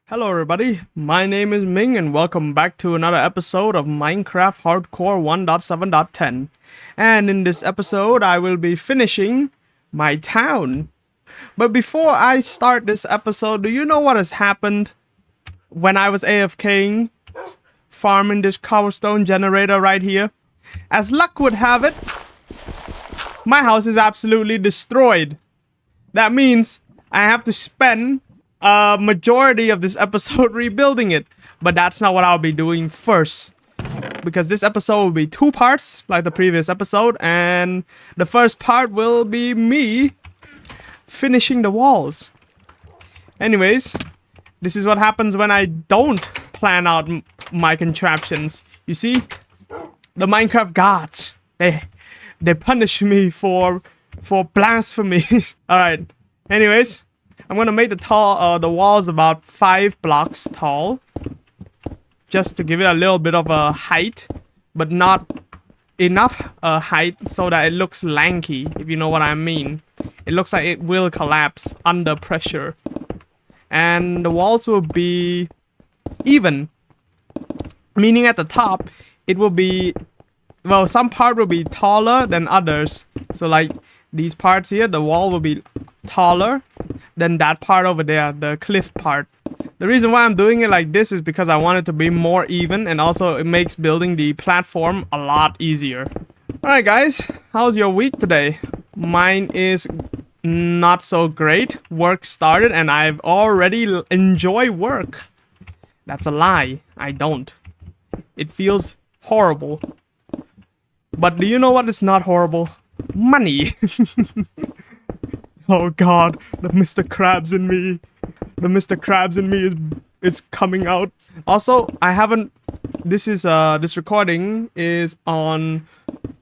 Hello everybody, my name is Ming and welcome back to another episode of Minecraft Hardcore 1.7.10. And in this episode I will be finishing my town. But before I start this episode, do you know what has happened when I was AFKing farming this cobblestone generator right here? As luck would have it, my house is absolutely destroyed. That means I have to spend a majority of this episode rebuilding it. But that's not what I'll be doing first, because this episode will be two parts like the previous episode, and the first part will be me finishing the walls. Anyways, this is what happens when I don't plan out my contraptions. You see, the Minecraft gods, they punish me for blasphemy. All right. Anyways, I'm gonna make the walls about 5 blocks tall, just to give it a little bit of a height, but not enough height so that it looks lanky, if you know what I mean. It looks like it will collapse under pressure, and the walls will be even, meaning at the top it will be, well, some part will be taller than others. So like these parts here, the wall will be taller than that part over there, the cliff part. The reason why I'm doing it like this is because I want it to be more even, and also it makes building the platform a lot easier. Alright guys, how's your week today? Mine is not so great. Work started and I've already enjoy work. That's a lie. I don't. It feels horrible. But do you know what is not horrible? Money. Oh god, the Mr. Krabs in me. The Mr. Krabs in me is coming out. Also, I haven't, this recording is on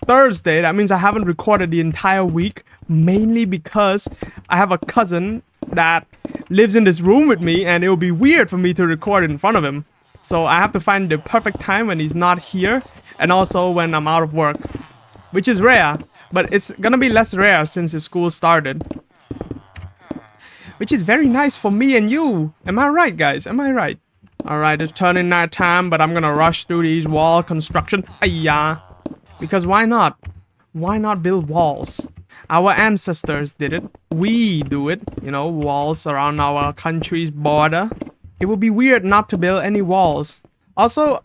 Thursday. That means I haven't recorded the entire week, mainly because I have a cousin that lives in this room with me and it will be weird for me to record in front of him. So I have to find the perfect time when he's not here, and also when I'm out of work, which is rare, but it's gonna be less rare since his school started. Which is very nice for me and you. Am I right, guys? Am I right? Alright, it's turning night time, but I'm gonna rush through these wall construction. Ayya. Because why not? Why not build walls? Our ancestors did it. We do it. You know, walls around our country's border. It would be weird not to build any walls. Also,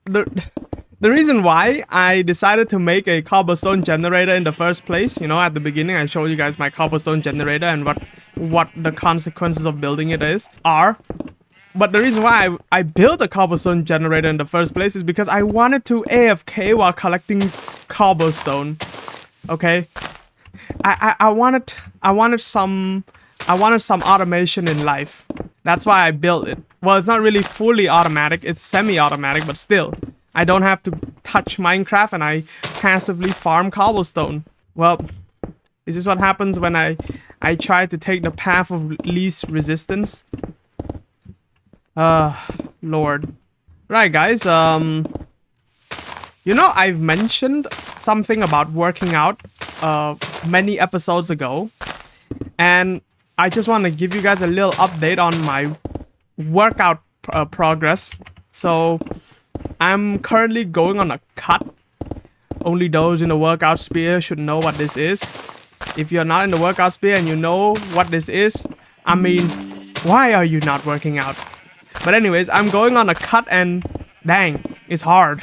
the reason why I decided to make a cobblestone generator in the first place, you know, at the beginning I showed you guys my cobblestone generator and what the consequences of building it are. But the reason why I built a cobblestone generator in the first place is because I wanted to AFK while collecting cobblestone. Okay? I wanted some automation in life. That's why I built it. Well, it's not really fully automatic, it's semi-automatic, but still. I don't have to touch Minecraft and I passively farm cobblestone. Well, this is what happens when I try to take the path of least resistance. Lord. Right, guys, you know, I've mentioned something about working out many episodes ago, and I just want to give you guys a little update on my workout progress. So I'm currently going on a cut. Only those in the workout sphere should know what this is. If you're not in the workout sphere and you know what this is, I mean, why are you not working out? But anyways, I'm going on a cut and dang, it's hard.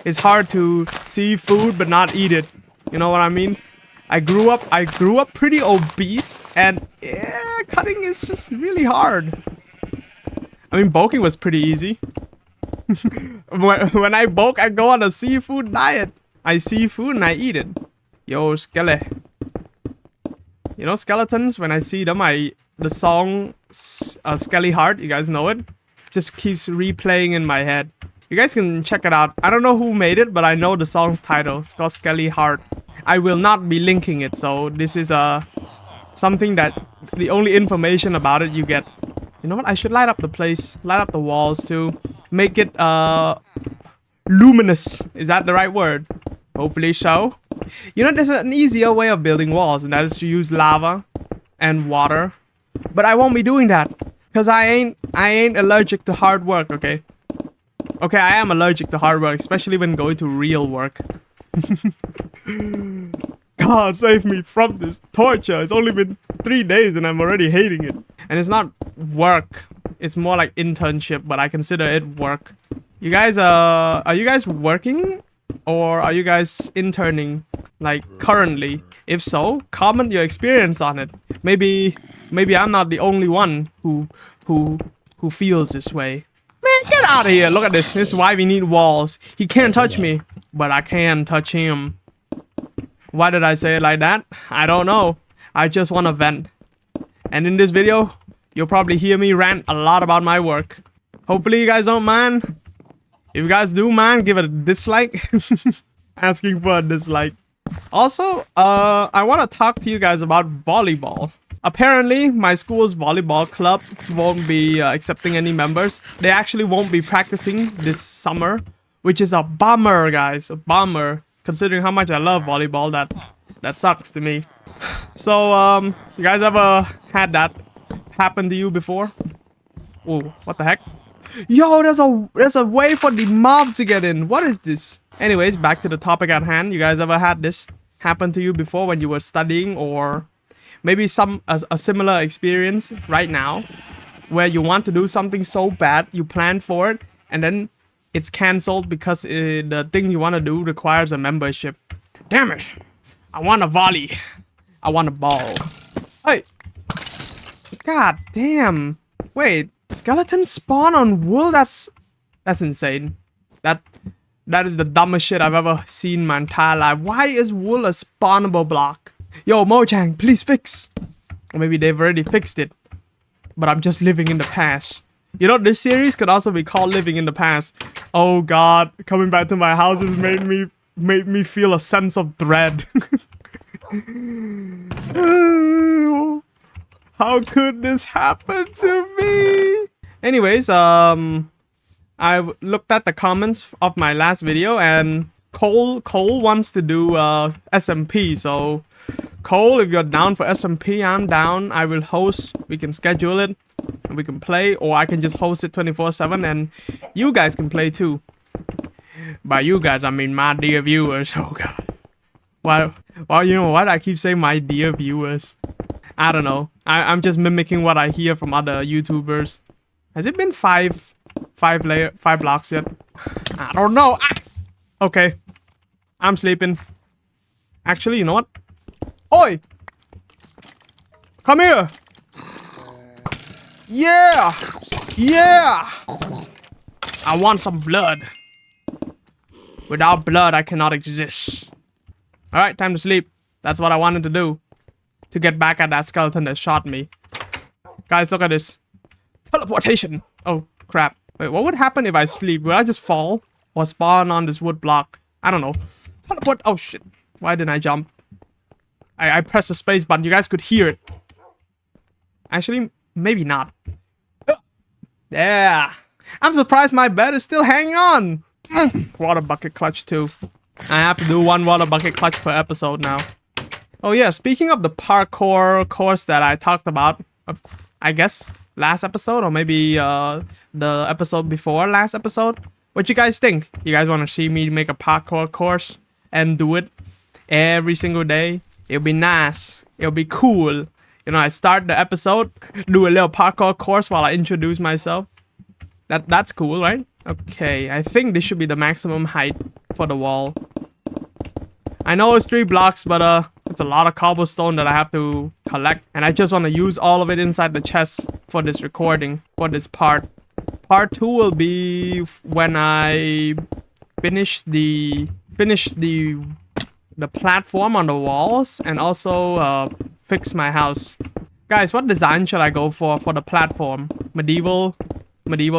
It's hard to see food but not eat it. You know what I mean? I grew up pretty obese, and yeah, cutting is just really hard. I mean, bulking was pretty easy. When I bulk, I go on a seafood diet. I see food and I eat it. Yo, skele. You know, skeletons, when I see them, the song Skelly Heart, you guys know it? Just keeps replaying in my head. You guys can check it out. I don't know who made it, but I know the song's title. It's called Skelly Heart. I will not be linking it, so this is something that the only information about it you get. You know what? I should light up the place, light up the walls too. Make it luminous. Is that the right word? Hopefully so. You know, there's an easier way of building walls, and that is to use lava and water. But I won't be doing that, because I ain't allergic to hard work, okay? Okay, I am allergic to hard work, especially when going to real work. God save me from this torture. It's only been 3 days and I'm already hating it. And it's not work. It's more like internship, but I consider it work. You guys, are you guys working? Or are you guys interning, like, currently? If so, comment your experience on it. Maybe I'm not the only one who feels this way. Man, get out of here. Look at this. This is why we need walls. He can't touch me, but I can touch him. Why did I say it like that? I don't know. I just want to vent. And in this video, you'll probably hear me rant a lot about my work. Hopefully you guys don't mind. If you guys do mind, give it a dislike. Asking for a dislike. Also, I want to talk to you guys about volleyball. Apparently, my school's volleyball club won't be accepting any members. They actually won't be practicing this summer, which is a bummer, guys. A bummer. Considering how much I love volleyball, that sucks to me. So, you guys ever had that happen to you before? Oh, what the heck? Yo, there's a way for the mobs to get in. What is this? Anyways, back to the topic at hand. You guys ever had this happen to you before when you were studying, or maybe a similar experience right now, where you want to do something so bad, you plan for it, and then it's cancelled because the thing you want to do requires a membership. Damn it! I want a volley. I want a ball. Hey! God damn! Wait. Skeletons spawn on wool? That's insane. That is the dumbest shit I've ever seen in my entire life. Why is wool a spawnable block? Yo, Mojang, please fix. Or maybe they've already fixed it. But I'm just living in the past. You know, this series could also be called Living in the Past. Oh god, coming back to my house has made me feel a sense of dread. How could this happen to me? Anyways, I looked at the comments of my last video, and Cole wants to do SMP. So Cole, if you're down for SMP, I'm down. I will host. We can schedule it and we can play, or I can just host it 24/7 and you guys can play too. By you guys, I mean my dear viewers. Oh god. Well, you know what? I keep saying my dear viewers. I don't know. I'm just mimicking what I hear from other YouTubers. Has it been five blocks yet? I don't know. Ah! Okay. I'm sleeping. Actually, you know what? Oi! Come here! Yeah! Yeah! I want some blood. Without blood, I cannot exist. Alright, time to sleep. That's what I wanted to do. To get back at that skeleton that shot me. Guys, look at this. Teleportation! Oh, crap. Wait, what would happen if I sleep? Would I just fall? Or spawn on this wood block? I don't know. Teleport! Oh, shit. Why didn't I jump? I pressed the space button. You guys could hear it. Actually, maybe not. Yeah. I'm surprised my bed is still hanging on. Water bucket clutch too. I have to do 1 water bucket clutch per episode now. Oh yeah, speaking of the parkour course that I talked about, I guess, last episode, or maybe the episode before last episode. What you guys think? You guys want to see me make a parkour course and do it every single day? It'll be nice. It'll be cool. You know, I start the episode, do a little parkour course while I introduce myself. That's cool, right? Okay, I think this should be the maximum height for the wall. I know it's 3 blocks, but it's a lot of cobblestone that I have to collect, and I just want to use all of it inside the chest for this recording, for this part. Part 2 will be when I finish the platform on the walls, and also fix my house. Guys, what design should I go for the platform? Medieval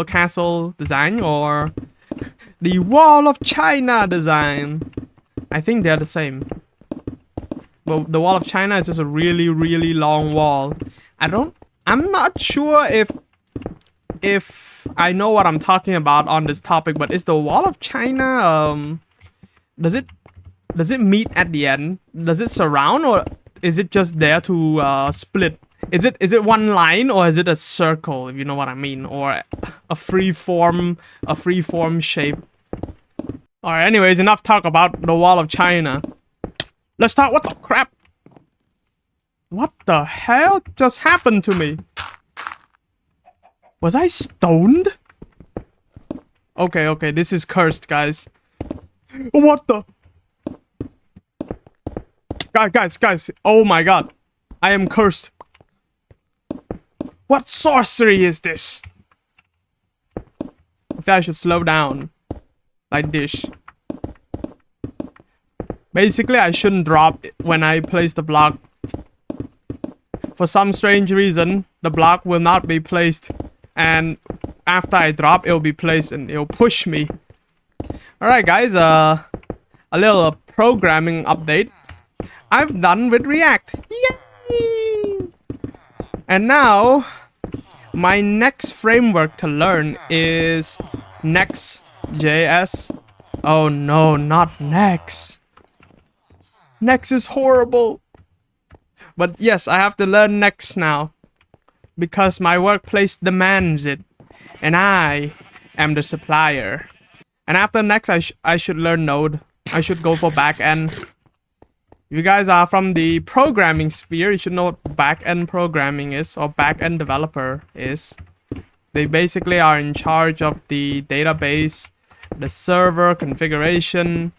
castle design, or the Wall of China design? I think they're the same. Well, the Wall of China is just a really, really long wall. I'm not sure if I know what I'm talking about on this topic, but is the Wall of China, does it meet at the end? Does it surround, or is it just there to split Is it one line or is it a circle, if you know what I mean, or a free form shape? All right. Anyways, enough talk about the Wall of China. Let's talk. What the crap? What the hell just happened to me? Was I stoned? Okay, this is cursed, guys. What the? Guys, oh my god. I am cursed. What sorcery is this? I think I should slow down. Like this. Basically, I shouldn't drop it when I place the block. For some strange reason, the block will not be placed. And after I drop, it'll be placed and it'll push me. Alright guys, a little programming update. I'm done with React. Yay! And now, my next framework to learn is Next.js. Oh no, not Next. Next is horrible. But yes, I have to learn Next now. Because my workplace demands it. And I am the supplier. And after Next, I should learn Node. I should go for backend. If you guys are from the programming sphere, you should know what backend programming is, or backend developer is. They basically are in charge of the database, the server configuration,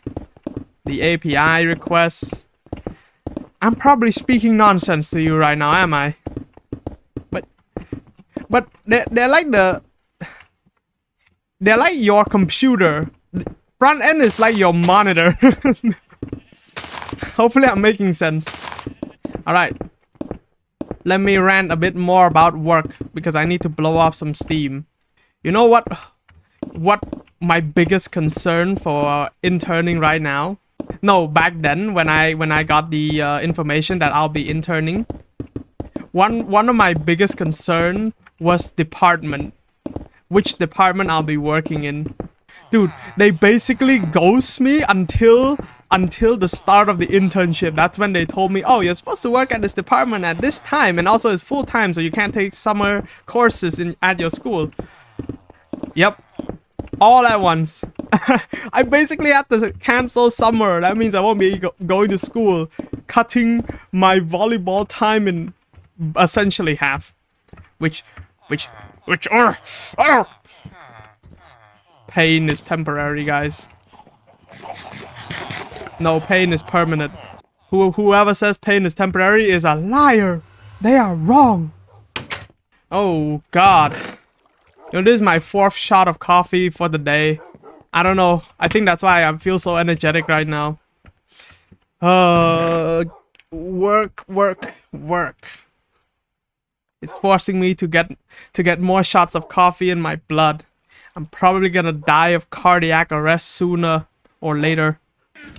the API requests. I'm probably speaking nonsense to you right now, am I? But they're like they're like your computer. Front end is like your monitor. Hopefully I'm making sense. Alright. Let me rant a bit more about work because I need to blow off some steam. You know what my biggest concern for interning right now? No, back then when I got the information that I'll be interning. One of my biggest concern was department. Which department I'll be working in. Dude, they basically ghost me until the start of the internship. That's when they told me, oh, you're supposed to work at this department at this time, and also it's full time, so you can't take summer courses at your school. Yep. All at once. I basically had to cancel summer. That means I won't be going to school, cutting my volleyball time in essentially half. Pain is temporary, guys. No, pain is permanent. Whoever says pain is temporary is a liar. They are wrong. Oh god. You know, this is my 4th shot of coffee for the day. I don't know. I think that's why I feel so energetic right now. Work. It's forcing me to get more shots of coffee in my blood. I'm probably gonna die of cardiac arrest sooner or later.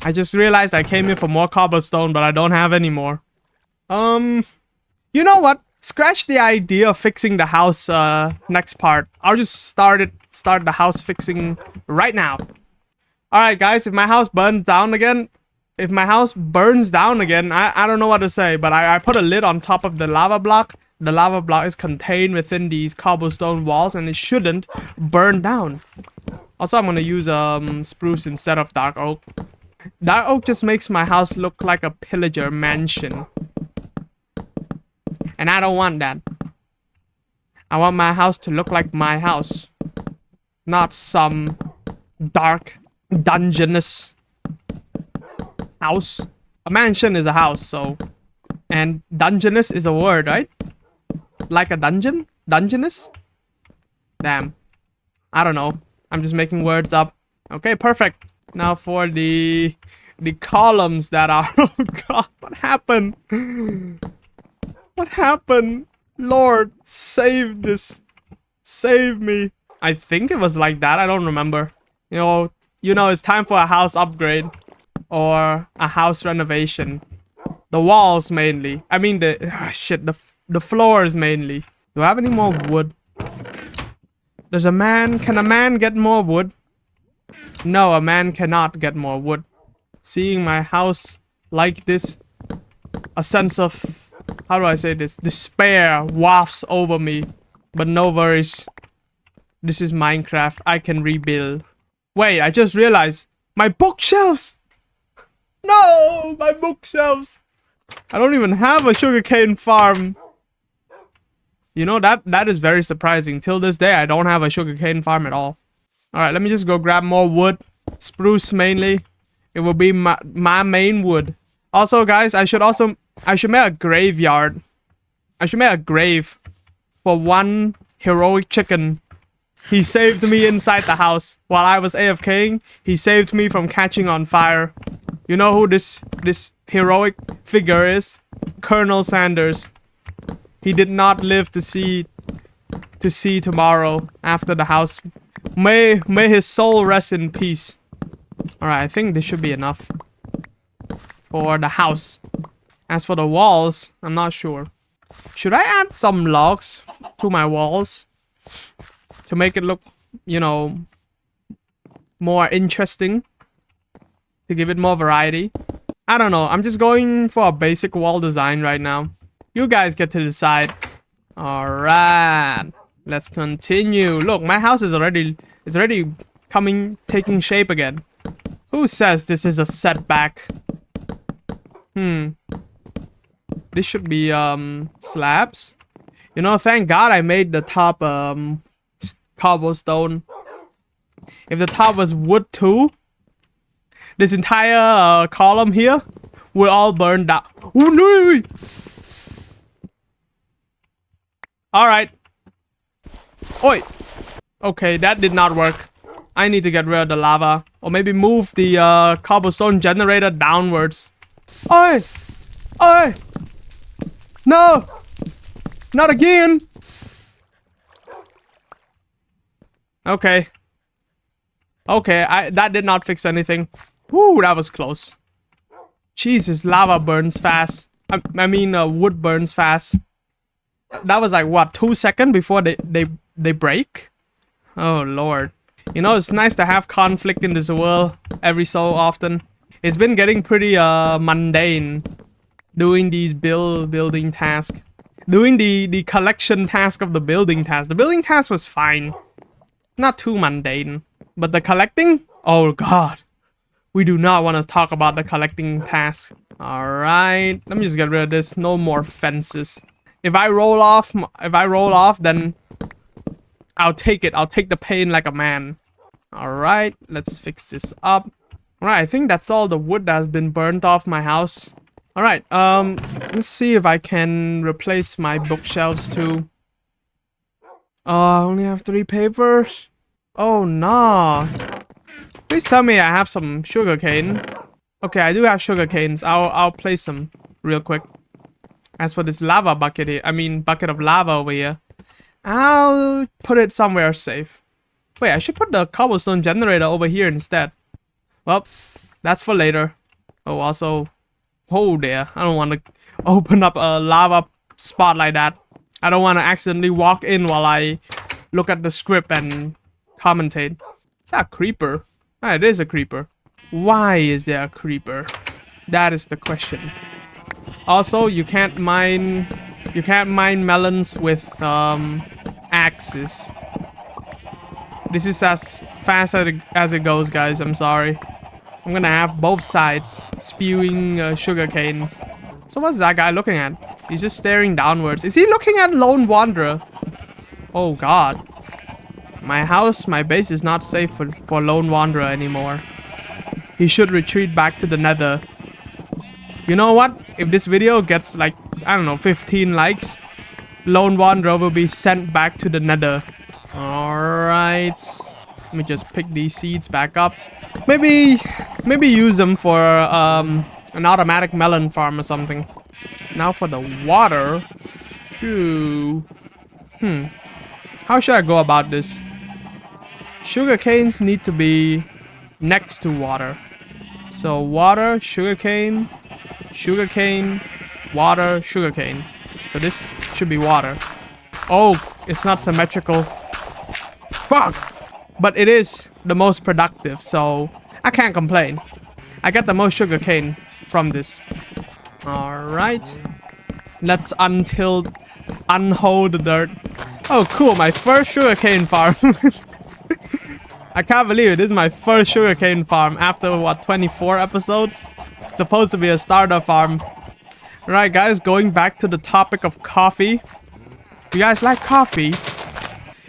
I just realized I came here for more cobblestone, but I don't have any more. You know what? Scratch the idea of fixing the house next part. I'll just start the house fixing right now. Alright guys, if my house burns down again, I don't know what to say, but I put a lid on top of the lava block. The lava block is contained within these cobblestone walls and it shouldn't burn down. Also, I'm gonna use spruce instead of dark oak. Dark oak just makes my house look like a pillager mansion. And I don't want that. I want my house to look like my house. Not some dark, dungeonous house. A mansion is a house, so... And dungeonous is a word, right? Like a dungeon? Dungeonous? Damn. I don't know. I'm just making words up. Okay, perfect. Now for the columns that are... Oh god, what happened? What happened? Lord, save this. Save me. I think it was like that. I don't remember. You know, it's time for a house upgrade. Or a house renovation. The walls mainly. I mean the floors mainly. Do I have any more wood? There's a man. Can a man get more wood? No, a man cannot get more wood. Seeing my house like this, a sense of how do I say this? Despair wafts over me. But no worries. This is Minecraft. I can rebuild. Wait, I just realized. My bookshelves! No! My bookshelves! I don't even have a sugarcane farm. You know, that is very surprising. Till this day, I don't have a sugarcane farm at all. Alright, let me just go grab more wood. Spruce mainly. It will be my main wood. Also, guys, I should make a graveyard. I should make a grave for one heroic chicken. He saved me inside the house while I was AFKing. He saved me from catching on fire. You know who this heroic figure is? Colonel Sanders. He did not live to see tomorrow after the house. May his soul rest in peace. Alright, I think this should be enough for the house. As for the walls, I'm not sure. Should I add some logs to my walls to make it look, you know, more interesting? To give it more variety? I don't know. I'm just going for a basic wall design right now. You guys get to decide. Alright. Let's continue. Look, my house is already taking shape again. Who says this is a setback? This should be slabs. You know, thank God I made the top cobblestone. If the top was wood too, this entire column here will all burn down. Oh no! Alright. Oi! Okay, that did not work. I need to get rid of the lava. Or maybe move the cobblestone generator downwards. Oi! Oi! No! Not again! Okay. Okay, that did not fix anything. Woo, that was close. Jesus, lava burns fast. I mean, wood burns fast. That was like, what, 2 seconds before they break? Oh, Lord. You know, it's nice to have conflict in this world every so often. It's been getting pretty mundane doing these building tasks. Doing the collection task of the building task. The building task was fine. Not too mundane. But the collecting? Oh, God. We do not want to talk about the collecting task. Alright. Let me just get rid of this. No more fences. If I roll off, then I'll take it. I'll take the pain like a man. Alright, let's fix this up. Alright, I think that's all the wood that has been burnt off my house. Alright, let's see if I can replace my bookshelves too. I only have 3 papers. Oh, no. Please tell me I have some sugarcane. Okay, I do have sugarcanes. I'll place them real quick. As for this lava bucket here, bucket of lava over here, I'll put it somewhere safe. Wait, I should put the cobblestone generator over here instead. Well, that's for later. Oh, also, oh there, I don't want to open up a lava spot like that. I don't want to accidentally walk in while I look at the script and commentate. Is that a creeper? Ah, it is a creeper. Why is there a creeper? That is the question. Also, you can't mine melons with axes. This is as fast as it goes, guys. I'm sorry. I'm gonna have both sides spewing sugar canes. So what's that guy looking at? He's just staring downwards. Is he looking at Lone Wanderer? Oh God. My base is not safe for Lone Wanderer anymore. He should retreat back to the nether. You know what? If this video gets like, I don't know, 15 likes, Lone Wanderer will be sent back to the nether. Alright. Let me just pick these seeds back up. Maybe use them for an automatic melon farm or something. Now for the water. How should I go about this? Sugar canes need to be next to water. So water, sugarcane, water, sugarcane. So this should be water. Oh, it's not symmetrical. Fuck! But it is the most productive, so I can't complain. I get the most sugarcane from this. Alright. Let's unhold the dirt. Oh, cool, my first sugarcane farm. I can't believe it. This is my first sugarcane farm after, what, 24 episodes? It's supposed to be a starter farm. Alright, guys, going back to the topic of coffee. You guys like coffee?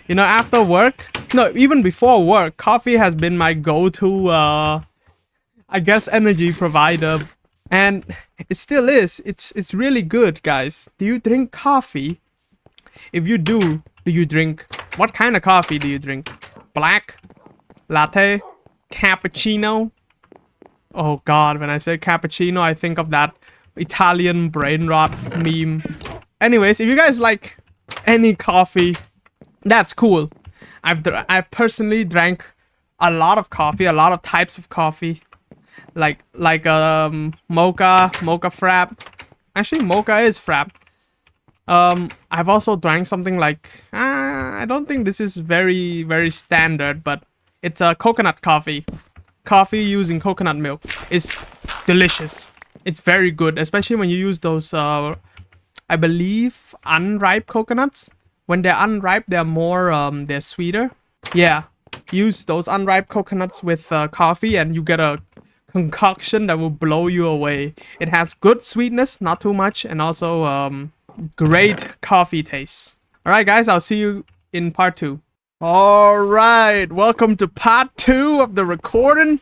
You know, after work, no, even before work, coffee has been my go-to, I guess, energy provider. And it still is. It's really good, guys. Do you drink coffee? If you do you drink... What kind of coffee do you drink? Black? Latte? Cappuccino? Oh god, when I say cappuccino, I think of that Italian brain rot meme. Anyways, if you guys like any coffee, that's cool. I've personally drank a lot of coffee, a lot of types of coffee. Like mocha frap. Actually, mocha is frap. I've also drank something like I don't think this is very standard, but it's a coconut coffee. Coffee using coconut milk is delicious. It's very good, especially when you use those I believe unripe coconuts. When they're unripe, they're more they're sweeter. Yeah, use those unripe coconuts with coffee and you get a concoction that will blow you away. It has good sweetness, not too much, and also great coffee taste. Alright guys, I'll see you in part 2. Alright, welcome to part 2 of the recording.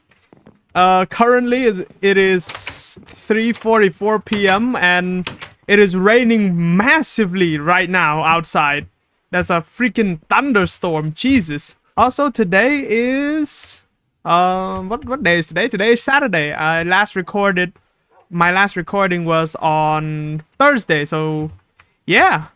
Currently it is 3:44 p.m. and it is raining massively right now outside. There's a freaking thunderstorm, Jesus. Also today is what day is today? Today is Saturday. My last recording was on Thursday, so yeah.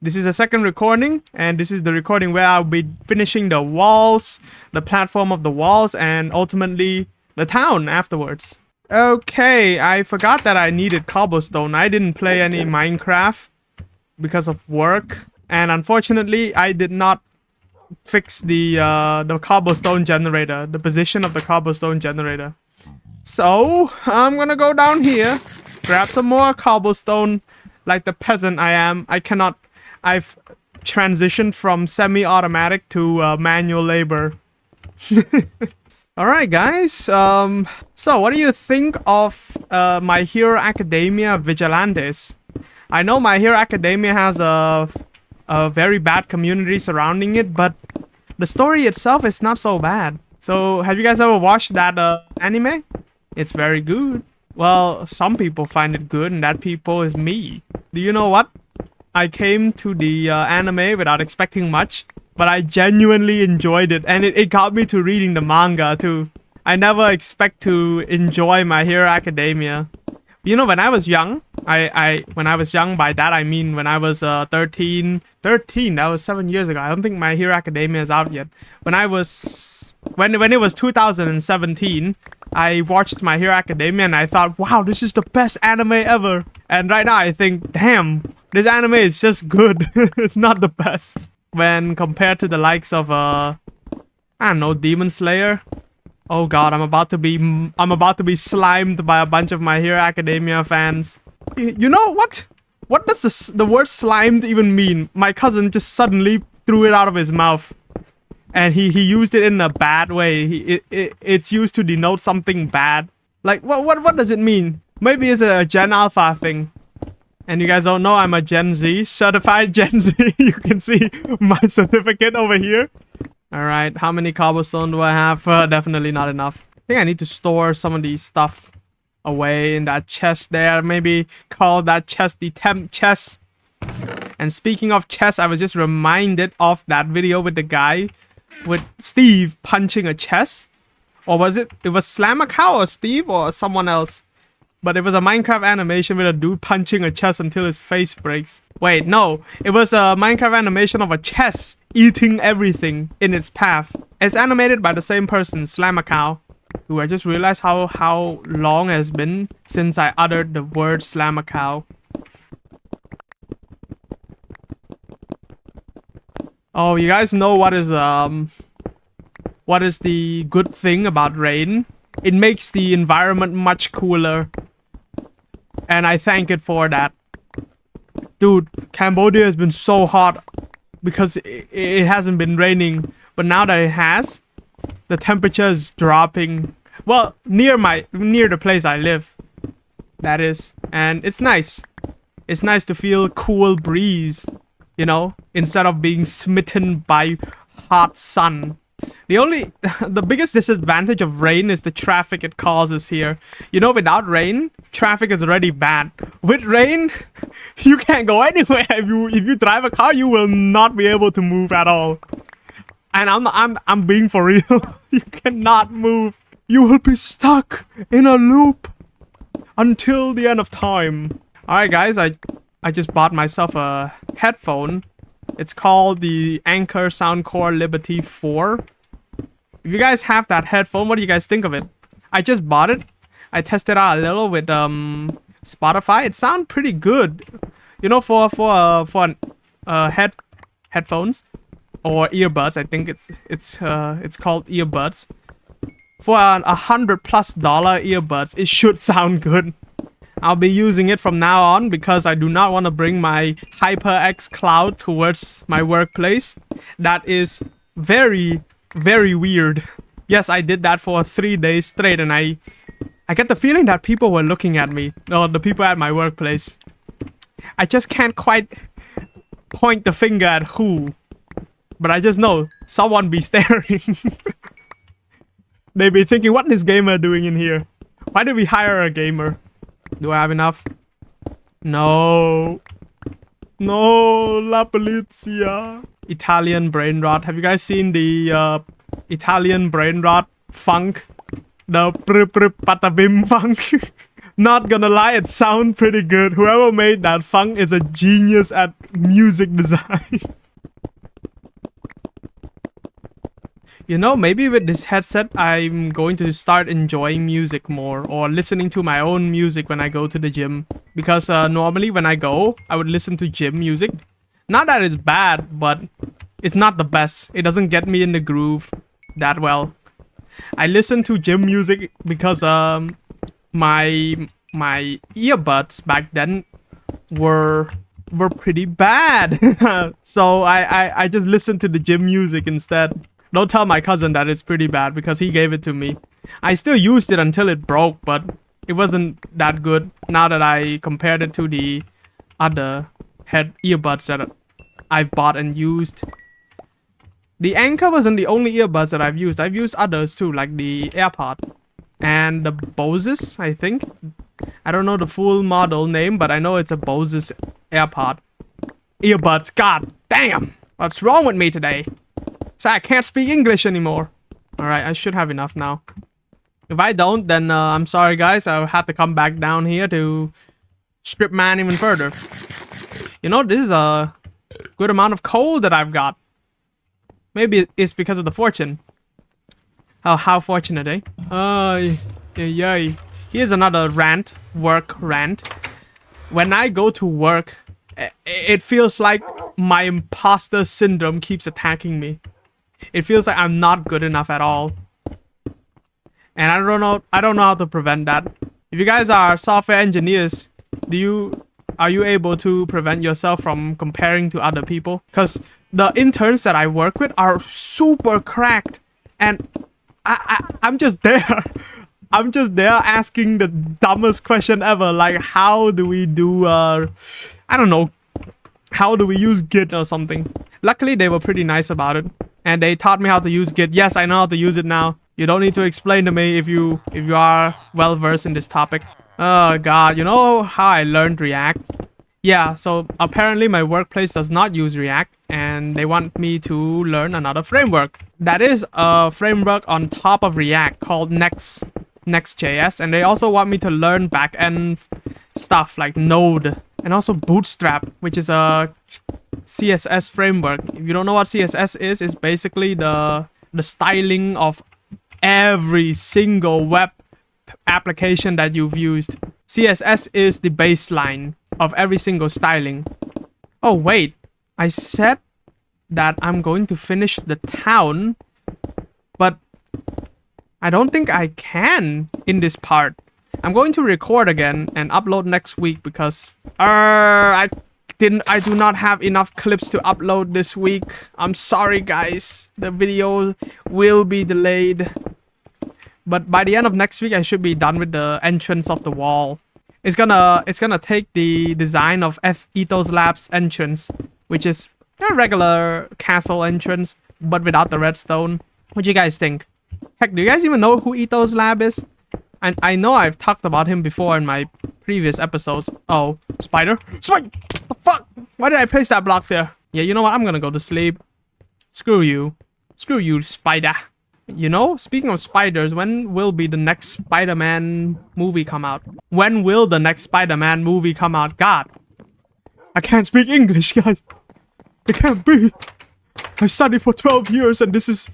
This is a second recording, and this is the recording where I'll be finishing the walls, the platform of the walls, and ultimately the town afterwards. Okay, I forgot that I needed cobblestone. I didn't play any Minecraft because of work, and unfortunately I did not fix the cobblestone generator, the position of the cobblestone generator. So I'm gonna go down here, grab some more cobblestone like the peasant I am. I've transitioned from semi-automatic to manual labor. Alright guys, so what do you think of My Hero Academia Vigilantes? I know My Hero Academia has a very bad community surrounding it, but the story itself is not so bad. So have you guys ever watched that anime? It's very good. Well, some people find it good, and that people is me. Do you know what? I came to the anime without expecting much, but I genuinely enjoyed it, and it got me to reading the manga too. I never expect to enjoy My Hero Academia. You know, when I was young, when I was young, by that I mean when I was 13, that was 7 years ago. I don't think My Hero Academia is out yet. When it was 2017, I watched My Hero Academia and I thought, wow, this is the best anime ever. And right now I think, damn, this anime is just good. It's not the best. When compared to the likes of, I don't know, Demon Slayer. Oh god, I'm about to be slimed by a bunch of My Hero Academia fans. You know what? What does the word slimed even mean? My cousin just suddenly threw it out of his mouth. And he used it in a bad way. It's used to denote something bad. Like, what does it mean? Maybe it's a Gen Alpha thing. And you guys don't know I'm a Gen Z, certified Gen Z. You can see my certificate over here. Alright, how many cobblestone do I have? Definitely not enough. I think I need to store some of these stuff away in that chest there. Maybe call that chest the temp chest. And speaking of chest, I was just reminded of that video with the guy with Steve punching a chest. Or was it was Slam a Cow or Steve or someone else? But it was a Minecraft animation with a dude punching a chest until his face breaks. Wait, no. It was a Minecraft animation of a chest eating everything in its path. It's animated by the same person, Slam a Cow. Ooh, I just realized how long it has been since I uttered the word Slam a Cow. Oh, you guys know what is the good thing about rain? It makes the environment much cooler. And I thank it for that. Dude, Cambodia has been so hot because it hasn't been raining. But now that it has, the temperature is dropping. Well, near the place I live, that is. And it's nice. It's nice to feel cool breeze, you know, instead of being smitten by hot sun. The biggest disadvantage of rain is the traffic it causes here. You know, without rain, traffic is already bad. With rain, you can't go anywhere. If you drive a car, you will not be able to move at all. And I'm being for real. You cannot move. You will be stuck in a loop until the end of time. Alright guys, I just bought myself a headphone. It's called the Anker Soundcore Liberty 4. If you guys have that headphone, what do you guys think of it? I just bought it. I tested out a little with Spotify. It sounds pretty good. You know, for headphones or earbuds. I think it's called earbuds. For $100+ earbuds, it should sound good. I'll be using it from now on because I do not want to bring my HyperX Cloud towards my workplace. That is very, very weird. Yes, I did that for 3 days straight, and I get the feeling that people were looking at me. Or the people at my workplace. I just can't quite point the finger at who. But I just know someone be staring. They be thinking, what is gamer doing in here? Why did we hire a gamer? Do I have enough? No. No, la polizia. Italian brain rot. Have you guys seen the Italian brain rot funk? The patabim funk. Not gonna lie, it sounds pretty good. Whoever made that funk is a genius at music design. You know, maybe with this headset, I'm going to start enjoying music more or listening to my own music when I go to the gym. Because normally when I go, I would listen to gym music. Not that it's bad, but it's not the best. It doesn't get me in the groove that well. I listen to gym music because my earbuds back then were pretty bad. So I just listened to the gym music instead. Don't tell my cousin that it's pretty bad because he gave it to me. I still used it until it broke, but it wasn't that good now that I compared it to the other earbuds that I've bought and used. The Anker wasn't the only earbuds that I've used. I've used others too, like the AirPod and the Boses, I think. I don't know the full model name, but I know it's a Boses AirPod. Earbuds, god damn! What's wrong with me today? So I can't speak English anymore. Alright, I should have enough now. If I don't, then I'm sorry guys. I'll have to come back down here to strip mine even further. You know, this is a good amount of coal that I've got. Maybe it's because of the fortune. Oh, how fortunate, eh? Yay. Here's another rant. Work rant. When I go to work, it feels like my imposter syndrome keeps attacking me. It feels like I'm not good enough at all. And I don't know how to prevent that. If you guys are software engineers, are you able to prevent yourself from comparing to other people? Because the interns that I work with are super cracked. And I'm just there. I'm just there asking the dumbest question ever. Like, how do we do, I don't know. How do we use Git or something? Luckily, they were pretty nice about it. And they taught me how to use Git. Yes, I know how to use it now. You don't need to explain to me if you are well versed in this topic. Oh god, you know how I learned React? Yeah, so apparently my workplace does not use React and they want me to learn another framework. That is a framework on top of React called Next.js, and they also want me to learn backend stuff like Node and also Bootstrap, which is a CSS framework. If you don't know what CSS is, it's basically the styling of every single web application that you've used. CSS is the baseline of every single styling. Oh wait, I said that I'm going to finish the town, but I don't think I can in this part. I'm going to record again and upload next week because I I do not have enough clips to upload this week. I'm sorry, guys. The video will be delayed. But by the end of next week, I should be done with the entrance of the wall. It's gonna take the design of Ethos Labs entrance, which is a regular castle entrance, but without the redstone. What do you guys think? Heck, do you guys even know who Ethos Lab is? And I know I've talked about him before in my previous episodes. Oh, spider? Spider! The fuck? Why did I place that block there? Yeah, you know what? I'm gonna go to sleep. Screw you. Screw you, spider. You know, speaking of spiders, when will be the next Spider-Man movie come out? When will the next Spider-Man movie come out? God. I can't speak English, guys. It can't be. I studied for 12 years and this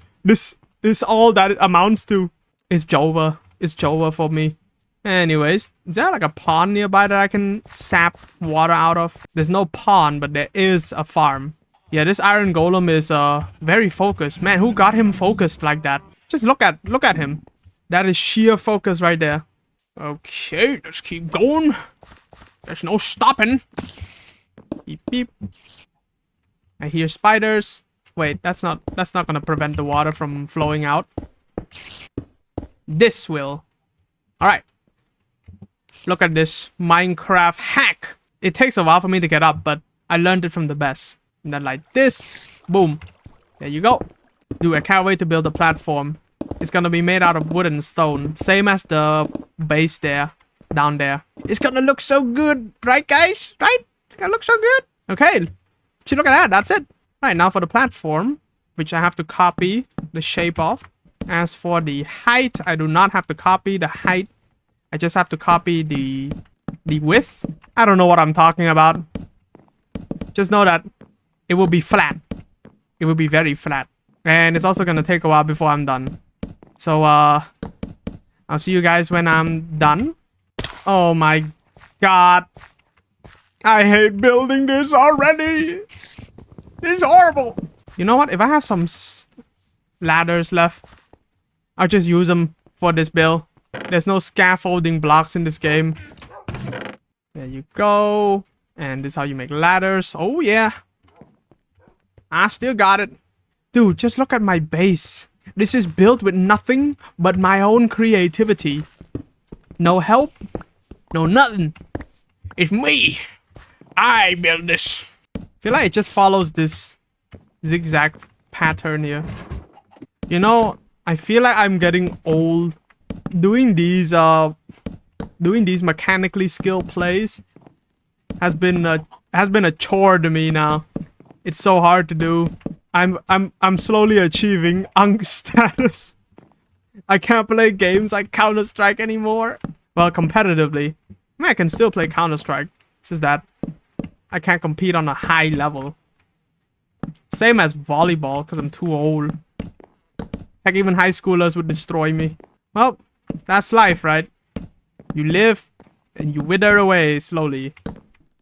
is all that it amounts to. It's Jova. It's Jova for me. Anyways, is there like a pond nearby that I can sap water out of? There's no pond, but there is a farm. Yeah, this iron golem is very focused. Man, who got him focused like that? Just look at him. That is sheer focus right there. Okay, let's keep going. There's no stopping. Beep beep. I hear spiders. Wait, that's not gonna prevent the water from flowing out. This will. Alright. Look at this Minecraft hack. It takes a while for me to get up, but I learned it from the best. And then like this. Boom. There you go. Dude, I can't wait to build a platform. It's gonna be made out of wood and stone. Same as the base there. Down there. It's gonna look so good. Right, guys? Right? It's gonna look so good. Okay. Look at that. That's it. Right, now for the platform. Which I have to copy the shape of. As for the height, I do not have to copy the height. I just have to copy the width. I don't know what I'm talking about. Just know that it will be flat. It will be very flat. And it's also gonna take a while before I'm done. So, I'll see you guys when I'm done. Oh my god. I hate building this already. This is horrible. You know what? If I have some ladders left, I'll just use them for this build. There's no scaffolding blocks in this game. There you go. And this is how you make ladders. Oh yeah. I still got it. Dude, just look at my base. This is built with nothing but my own creativity. No help. No nothing. It's me. I built this. I feel like it just follows this zigzag pattern here. You know, I feel like I'm getting old. Doing these mechanically skilled plays has been a chore to me now. It's so hard to do. I'm slowly achieving Unk status. I can't play games like Counter-Strike anymore. Well, competitively. I mean, I can still play Counter-Strike. It's just that I can't compete on a high level. Same as volleyball, because I'm too old. Heck, even high schoolers would destroy me. Well, that's life, right? You live and you wither away slowly.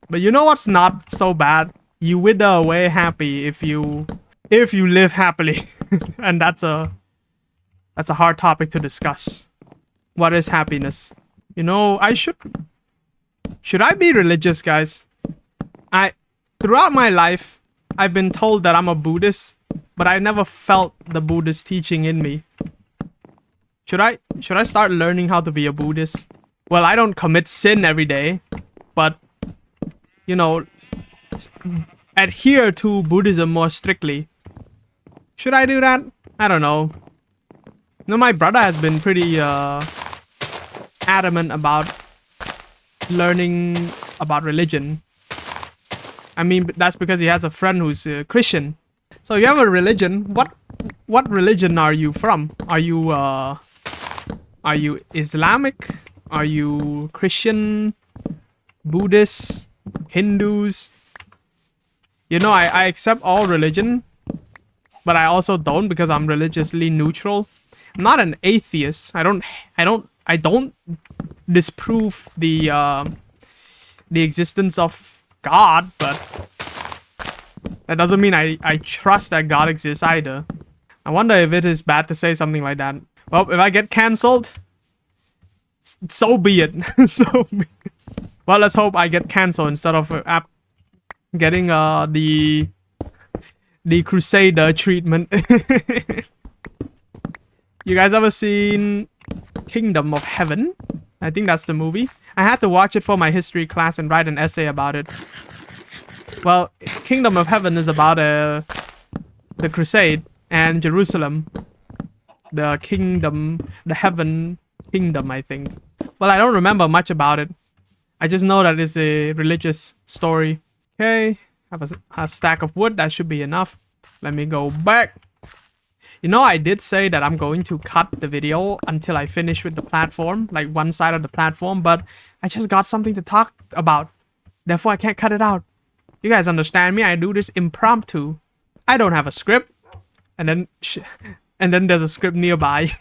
But you know what's not so bad? You wither away happy if you live happily. And that's a hard topic to discuss. What is happiness? You know, should I be religious, guys? Throughout my life, I've been told that I'm a Buddhist, but I never felt the Buddhist teaching in me. Should I start learning how to be a Buddhist? Well, I don't commit sin every day, but you know, adhere to Buddhism more strictly. Should I do that? I don't know. You know, my brother has been pretty adamant about learning about religion. I mean, that's because he has a friend who's a Christian. So you have a religion. What religion are you from? Are you Islamic? Are you Christian? Buddhist? Hindus? You know, I accept all religion, but I also don't because I'm religiously neutral. I'm not an atheist. I don't disprove the existence of God, but that doesn't mean I trust that God exists either. I wonder if it is bad to say something like that. Well, if I get cancelled, so be it. So be it. Well, let's hope I get cancelled instead of getting the Crusader treatment. You guys ever seen Kingdom of Heaven? I think that's the movie. I had to watch it for my history class and write an essay about it. Well, Kingdom of Heaven is about the Crusade and Jerusalem. The kingdom, the heaven kingdom, I think. Well, I don't remember much about it. I just know that it's a religious story. Okay, have a stack of wood. That should be enough. Let me go back. You know, I did say that I'm going to cut the video until I finish with the platform, like one side of the platform, but I just got something to talk about. Therefore, I can't cut it out. You guys understand me? I do this impromptu. I don't have a script. And then there's a script nearby.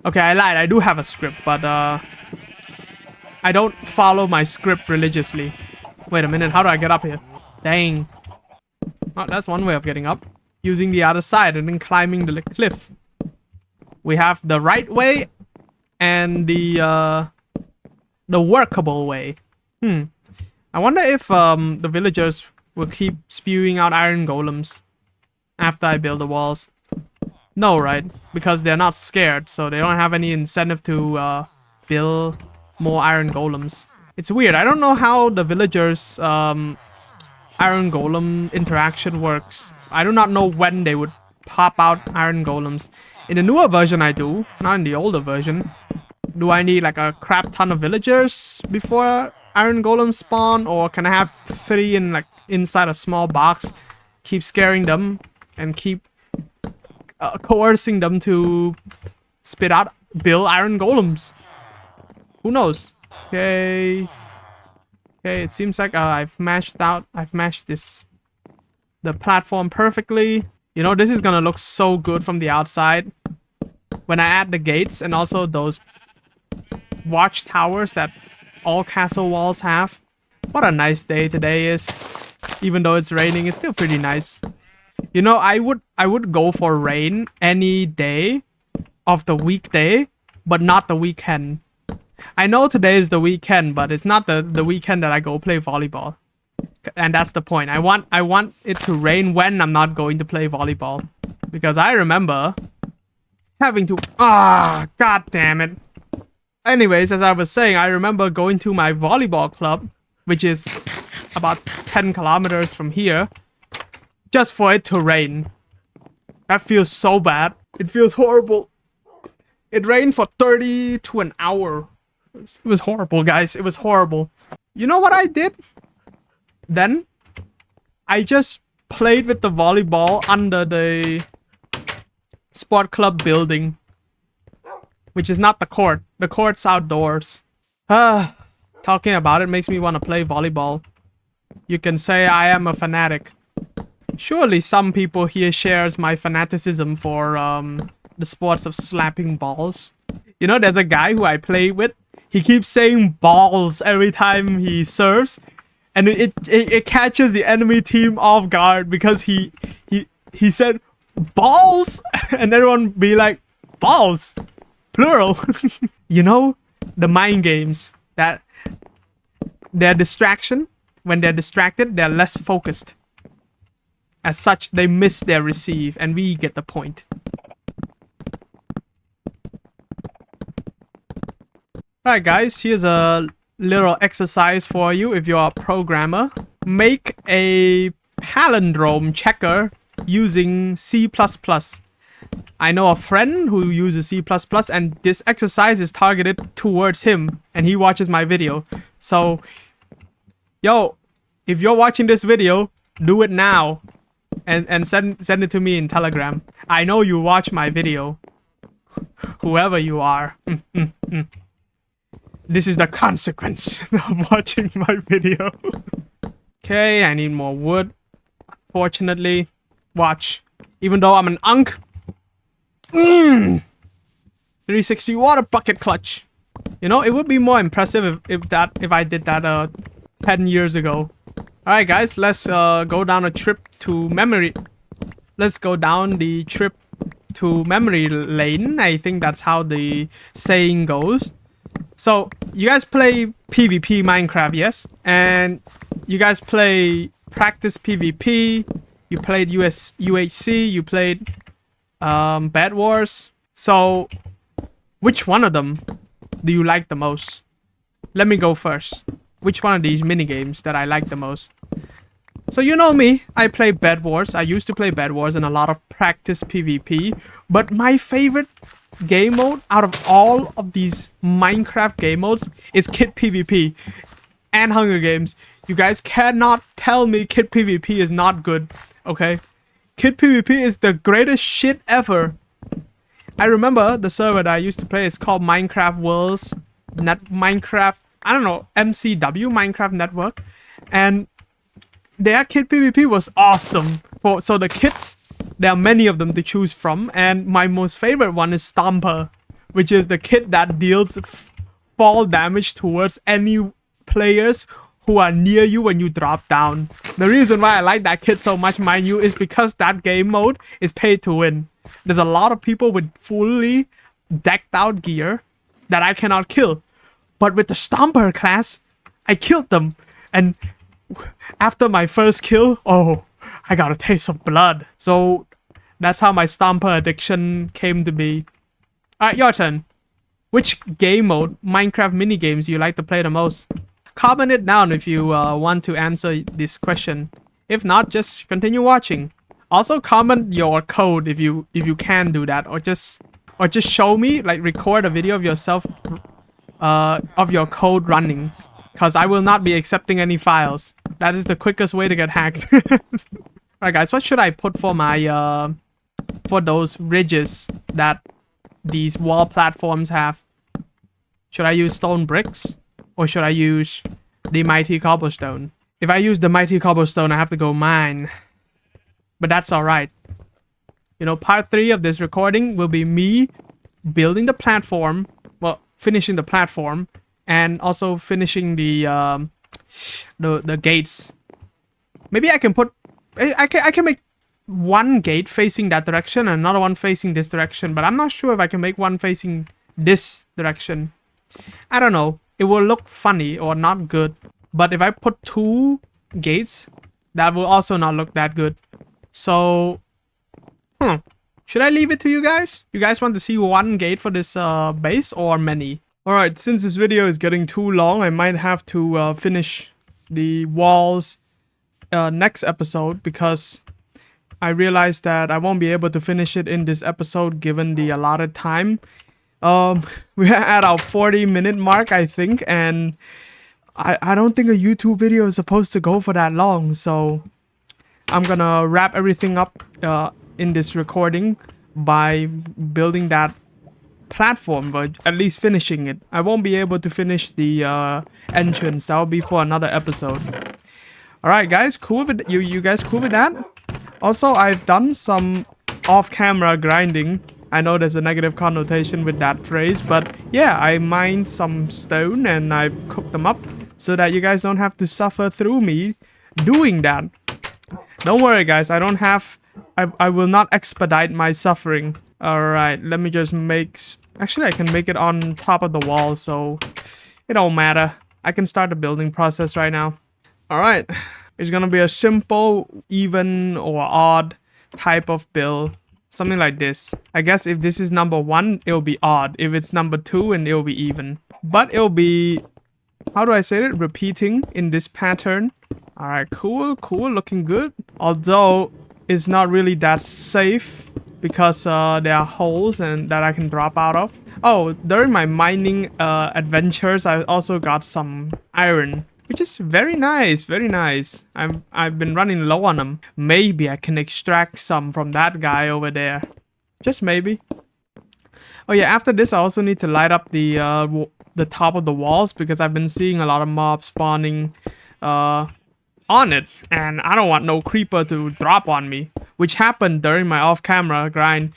Okay, I lied. I do have a script, but I don't follow my script religiously. Wait a minute. How do I get up here? Dang. Oh, that's one way of getting up. Using the other side and then climbing the cliff. We have the right way and the workable way. I wonder if the villagers will keep spewing out iron golems after I build the walls. No, right? Because they're not scared, so they don't have any incentive to build more iron golems. It's weird. I don't know how the villagers' iron golem interaction works. I do not know when they would pop out iron golems. In the newer version, I do. Not in the older version. Do I need like a crap ton of villagers before iron golems spawn? Or can I have 3 in like inside a small box? Keep scaring them and keep coercing them to spit out, build iron golems. Who knows? Okay. Okay, it seems like I've mashed the platform perfectly. You know, this is gonna look so good from the outside when I add the gates and also those watchtowers that all castle walls have. What a nice day today is. Even though it's raining, it's still pretty nice. You know, I would go for rain any day of the weekday, but not the weekend. I know today is the weekend, but it's not the weekend that I go play volleyball. And that's the point. I want it to rain when I'm not going to play volleyball. Because I remember having to... God damn it. Anyways, as I was saying, I remember going to my volleyball club, which is about 10 kilometers from here, just for it to rain. That feels so bad. It feels horrible. It rained for 30 to an hour. It was horrible, guys. It was horrible. You know what I did? Then I just played with the volleyball under the sport club building, which is not the court. The court's outdoors. Talking about it makes me want to play volleyball. You can say I am a fanatic. Surely some people here shares my fanaticism for the sports of slapping balls. You know, there's a guy who I play with. He keeps saying balls every time he serves. And it catches the enemy team off guard because he said balls, and everyone be like balls, plural. You know, the mind games that their distraction, when they're distracted, they're less focused. As such, they miss their receive, and we get the point. Alright guys, here's a little exercise for you if you're a programmer. Make a palindrome checker using C++. I know a friend who uses C++, and this exercise is targeted towards him, and he watches my video. So, yo, if you're watching this video, do it now, and send it to me in Telegram. I know you watch my video, whoever you are. This is the consequence of watching my video. Okay, I need more wood. Fortunately, watch. Even though I'm an unk. 360 water bucket clutch. You know, it would be more impressive if I did that 10 years ago. Alright guys, let's go down a trip to memory. Let's go down the trip to memory lane. I think that's how the saying goes. So, you guys play PvP Minecraft, yes? And you guys play practice PvP, you played UHC, you played Bed Wars. So, which one of them do you like the most? Let me go first. Which one of these minigames that I like the most? So you know me, I play Bed Wars. I used to play Bed Wars and a lot of practice PvP. But my favorite game mode out of all of these Minecraft game modes is Kit PvP and Hunger Games. You guys cannot tell me Kit PvP is not good, okay? Kit PvP is the greatest shit ever. I remember the server that I used to play is called Minecraft Worlds, Minecraft, I don't know, MCW, Minecraft Network. And their Kit PvP was awesome. So the kits, there are many of them to choose from. And my most favorite one is Stomper, which is the kit that deals fall damage towards any players who are near you when you drop down. The reason why I like that kit so much, mind you, is because that game mode is pay to win. There's a lot of people with fully decked out gear that I cannot kill. But with the Stomper class, I killed them. And after my first kill, oh, I got a taste of blood. So that's how my Stomper addiction came to be. Alright, your turn. Which game mode, Minecraft minigames, you like to play the most? Comment it down if you want to answer this question. If not, just continue watching. Also comment your code if you can do that, or just show me, like record a video of yourself of your code running, because I will not be accepting any files. That is the quickest way to get hacked. Alright guys, what should I put for my for those ridges that these wall platforms have? Should I use stone bricks? Or should I use the mighty cobblestone? If I use the mighty cobblestone, I have to go mine. But that's alright. You know, part 3 of this recording will be me building the platform. Well, finishing the platform. And also finishing the gates. Maybe I can put... I can make one gate facing that direction and another one facing this direction. But I'm not sure if I can make one facing this direction. I don't know. It will look funny or not good. But if I put 2 gates, that will also not look that good. So, should I leave it to you guys? You guys want to see one gate for this base or many? Alright, since this video is getting too long, I might have to finish the walls next episode, because I realized that I won't be able to finish it in this episode given the allotted time. We're at our 40-minute mark, I think, and I don't think a YouTube video is supposed to go for that long, so I'm gonna wrap everything up in this recording by building that platform, but at least finishing it. I won't be able to finish the entrance. That will be for another episode. Alright guys, cool with you guys cool with that? Also, I've done some off-camera grinding. I know there's a negative connotation with that phrase, but yeah, I mined some stone and I've cooked them up so that you guys don't have to suffer through me doing that. Don't worry guys, I don't have... I will not expedite my suffering. Alright, let me just make... Actually, I can make it on top of the wall, so it don't matter. I can start the building process right now. Alright, it's gonna be a simple, even or odd type of build. Something like this. I guess if this is number 1, it'll be odd. If it's number 2, and it'll be even. But it'll be... How do I say it? Repeating in this pattern. Alright, cool, looking good. Although, it's not really that safe, because there are holes and that I can drop out of. Oh, during my mining adventures, I also got some iron. Which is very nice, very nice. I've been running low on them. Maybe I can extract some from that guy over there. Just maybe. Oh yeah, after this I also need to light up the top of the walls, because I've been seeing a lot of mobs spawning on it, and I don't want no creeper to drop on me, which happened during my off-camera grind.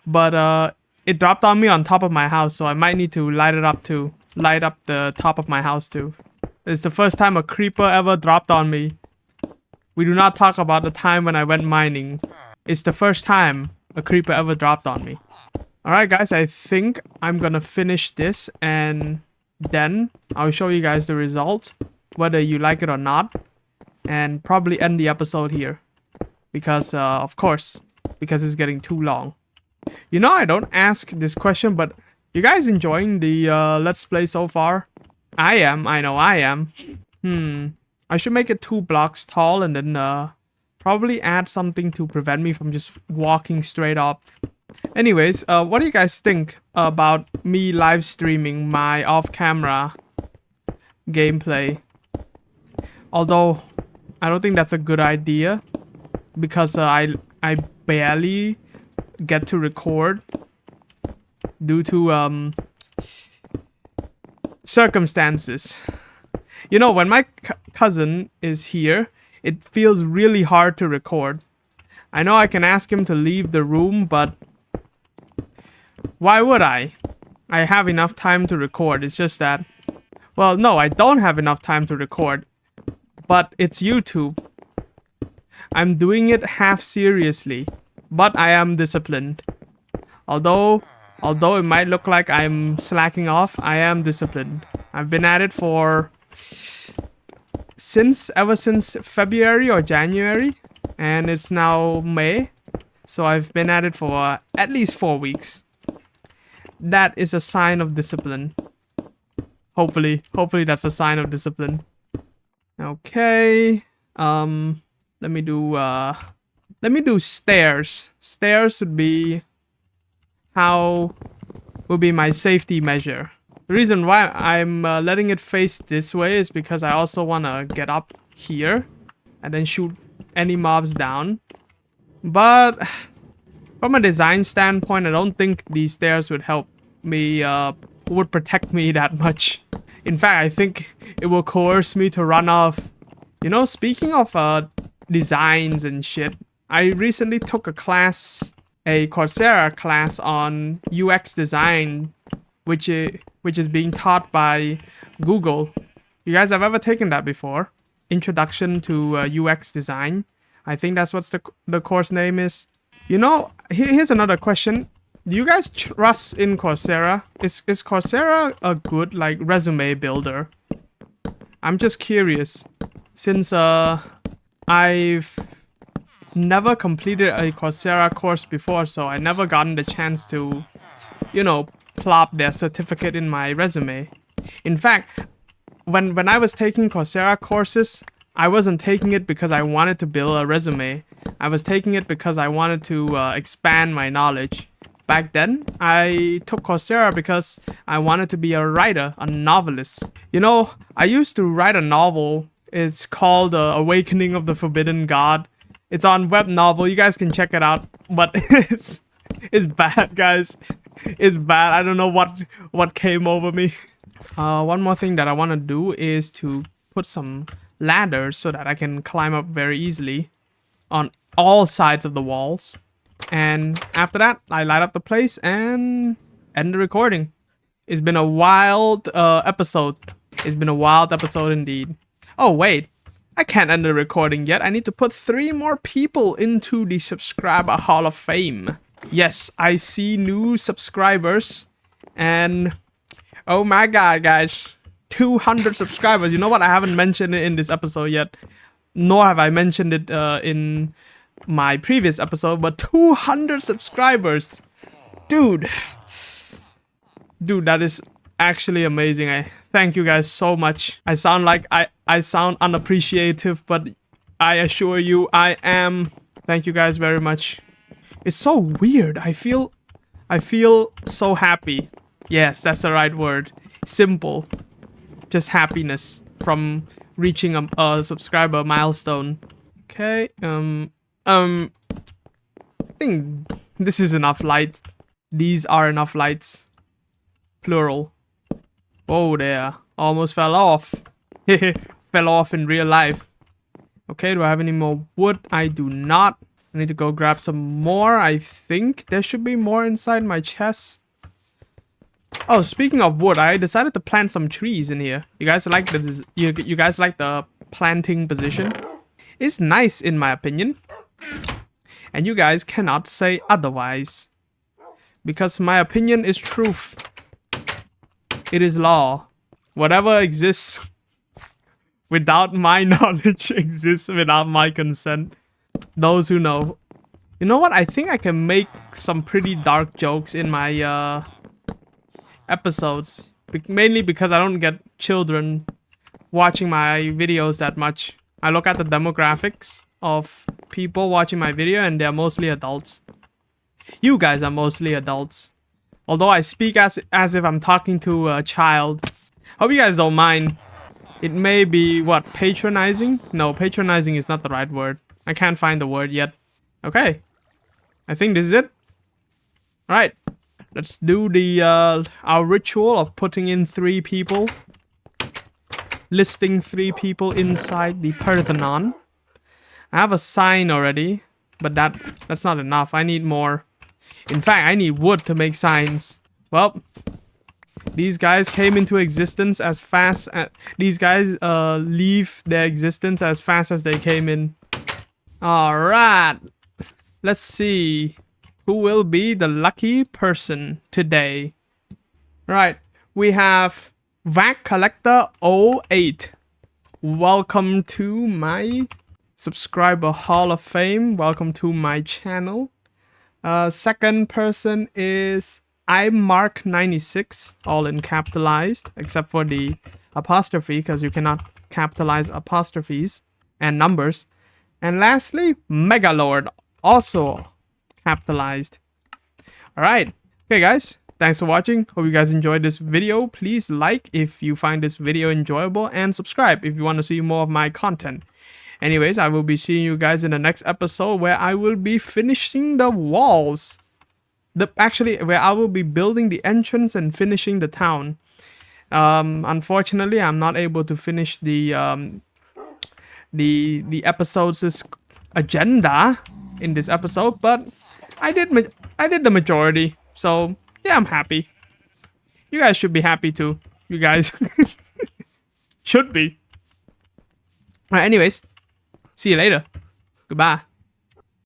But it dropped on me on top of my house, so I might need to light it up too. Light up the top of my house too. It's the first time a creeper ever dropped on me. We do not talk about the time when I went mining. It's the first time a creeper ever dropped on me. Alright guys, I think I'm gonna finish this and then I'll show you guys the results, whether you like it or not. and probably end the episode here. Because, of course, because it's getting too long. You know, I don't ask this question, but you guys enjoying the Let's Play so far? I am. I know I am. I should make it 2 blocks tall and then probably add something to prevent me from just walking straight up. Anyways, what do you guys think about me live streaming my off-camera gameplay? Although, I don't think that's a good idea because I barely get to record due to circumstances. You know, when my cousin is here, it feels really hard to record. I know I can ask him to leave the room, but why would I? I have enough time to record. It's just that, well, no, I don't have enough time to record, but it's YouTube. I'm doing it half seriously, but I am disciplined. Although it might look like I'm slacking off, I am disciplined. I've been at it for ever since February or January, and it's now May, so I've been at it for at least 4 weeks. That is a sign of discipline. Hopefully that's a sign of discipline. Okay, let me do stairs. Stairs would be my safety measure. The reason why I'm letting it face this way is because I also want to get up here and then shoot any mobs down. But from a design standpoint, I don't think these stairs would help me, would protect me that much. In fact, I think it will coerce me to run off. You know, speaking of designs and shit, I recently took a Coursera class on UX design, which is being taught by Google. You guys have ever taken that before? Introduction to UX design. I think that's what the course name is. You know, here's another question. Do you guys trust in Coursera? Is Coursera a good like resume builder? I'm just curious. Since I've never completed a Coursera course before, so I never gotten the chance to, you know, plop their certificate in my resume. In fact, when I was taking Coursera courses, I wasn't taking it because I wanted to build a resume. I was taking it because I wanted to expand my knowledge. Back then, I took Coursera because I wanted to be a writer, a novelist. You know, I used to write a novel. It's called Awakening of the Forbidden God. It's on web novel. You guys can check it out. But it's bad, guys. It's bad. I don't know what came over me. One more thing that I want to do is to put some ladders so that I can climb up very easily on all sides of the walls. And after that, I light up the place and end the recording. It's been a wild episode. It's been a wild episode indeed. Oh, wait. I can't end the recording yet. I need to put 3 more people into the subscriber hall of fame. Yes, I see new subscribers. And oh my god, guys. 200 subscribers. You know what? I haven't mentioned it in this episode yet. Nor have I mentioned it in my previous episode. But 200 subscribers. Dude, that is actually amazing. I thank you guys so much. I sound like I sound unappreciative, but I assure you I am. Thank you guys very much. It's so weird. I feel so happy. Yes, that's the right word. Simple. Just happiness from reaching a subscriber milestone. Okay. I think this is enough light. These are enough lights. Plural. Whoa there. Almost fell off. Fell off in real life. Okay, do I have any more wood? I do not. I need to go grab some more. I think there should be more inside my chest. Oh, speaking of wood, I decided to plant some trees in here. You guys like you guys like the planting position? It's nice in my opinion. And you guys cannot say otherwise. Because my opinion is truth. It is law. Whatever exists without my knowledge exists without my consent. Those who know. You know what? I think I can make some pretty dark jokes in my episodes. Mainly because I don't get children watching my videos that much. I look at the demographics of people watching my video and they're mostly adults. You guys are mostly adults. Although I speak as if I'm talking to a child. Hope you guys don't mind. It may be, what, patronizing? No, patronizing is not the right word. I can't find the word yet. Okay. I think this is it. Alright. Let's do the our ritual of putting in 3 people. Listing 3 people inside the Parthenon. I have a sign already, but that's not enough. I need more. In fact, I need wood to make signs. Well, these guys came into existence as fast as... These guys leave their existence as fast as they came in. Alright. Let's see. Who will be the lucky person today? Right. We have Vac Collector 08. Welcome to my subscriber hall of fame. Welcome to my channel. Second person is iMark96, all in capitalized, except for the apostrophe, because you cannot capitalize apostrophes and numbers. And lastly, Megalord, also capitalized. Alright, okay guys, thanks for watching. Hope you guys enjoyed this video. Please like if you find this video enjoyable and subscribe if you want to see more of my content. Anyways, I will be seeing you guys in the next episode where I will be finishing the walls. Actually, where I will be building the entrance and finishing the town. Unfortunately, I'm not able to finish the episode's agenda in this episode, but I did the majority. So, yeah, I'm happy. You guys should be happy too. You guys should be. Alright, anyways. See you later. Goodbye.